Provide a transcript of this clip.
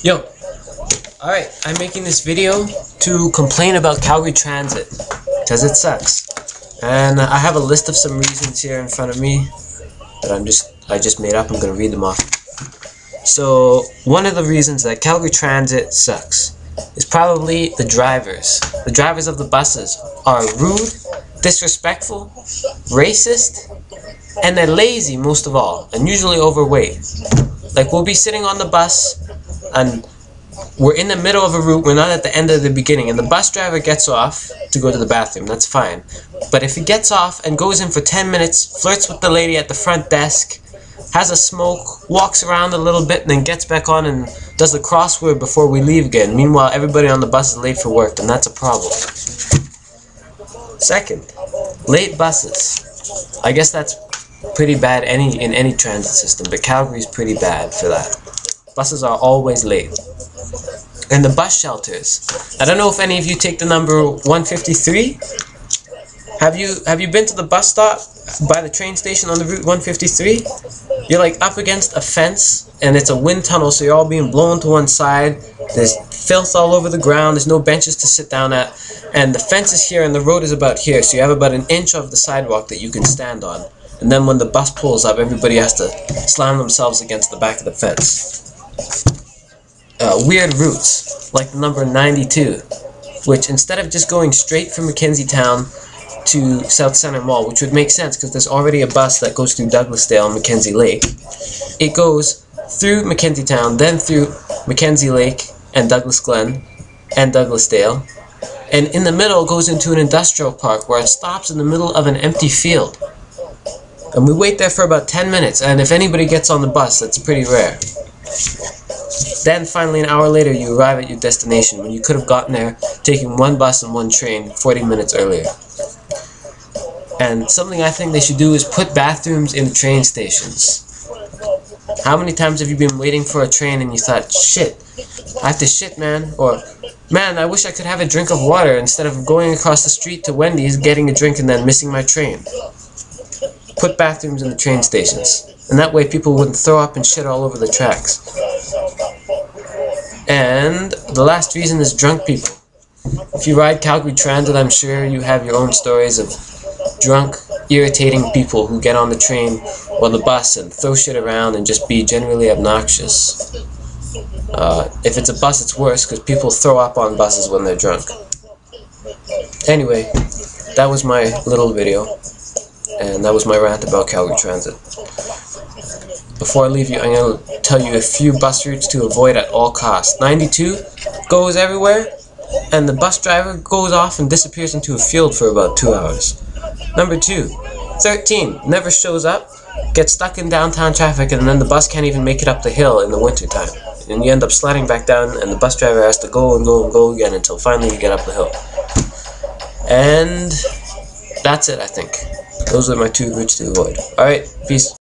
Yo, alright, I'm making this video to complain about Calgary Transit, because it sucks. And I have a list of some reasons here in front of me that I just made up. I'm going to read them off. So, one of the reasons that Calgary Transit sucks is probably the drivers. The drivers of the buses are rude, disrespectful, racist, and they're lazy most of all, and usually overweight. Like, we'll be sitting on the bus, and we're in the middle of a route, we're not at the end of the beginning, and the bus driver gets off to go to the bathroom, that's fine. But if he gets off and goes in for 10 minutes, flirts with the lady at the front desk, has a smoke, walks around a little bit, and then gets back on and does the crossword before we leave again. Meanwhile, everybody on the bus is late for work, and that's a problem. Second, late buses. I guess that's pretty bad in any transit system, but Calgary's pretty bad for that. Buses are always late. And the bus shelters. I don't know if any of you take the number 153. Have you been to the bus stop by the train station on the route 153? You're like up against a fence, and it's a wind tunnel, so you're all being blown to one side. There's filth all over the ground, there's no benches to sit down at, and the fence is here and the road is about here, so you have about an inch of the sidewalk that you can stand on. And then when the bus pulls up, everybody has to slam themselves against the back of the fence. Weird routes, like the number 92, which instead of just going straight from Mackenzie Town to South Centre Mall, which would make sense because there's already a bus that goes through Douglasdale and Mackenzie Lake, it goes through Mackenzie Town, then through Mackenzie Lake and Douglas Glen and Douglasdale, and in the middle goes into an industrial park where it stops in the middle of an empty field. And we wait there for about 10 minutes, and if anybody gets on the bus, that's pretty rare. Then finally an hour later you arrive at your destination when you could have gotten there taking one bus and one train 40 minutes earlier. And something I think they should do is put bathrooms in the train stations. How many times have you been waiting for a train and you thought, shit, I have to shit, man, or man, I wish I could have a drink of water instead of going across the street to Wendy's, getting a drink and then missing my train. Put bathrooms in the train stations. And that way people wouldn't throw up and shit all over the tracks. And the last reason is drunk people. If you ride Calgary Transit, I'm sure you have your own stories of drunk, irritating people who get on the train or the bus and throw shit around and just be generally obnoxious. If it's a bus, it's worse because people throw up on buses when they're drunk. Anyway, that was my little video. And that was my rant about Calgary Transit. Before I leave you, I'm going to tell you a few bus routes to avoid at all costs. 92 goes everywhere, and the bus driver goes off and disappears into a field for about 2 hours. Number 2, 13 never shows up, gets stuck in downtown traffic, and then the bus can't even make it up the hill in the wintertime. And you end up sliding back down, and the bus driver has to go and go and go again until finally you get up the hill. And that's it, I think. Those are my 2 routes to avoid. Alright, peace.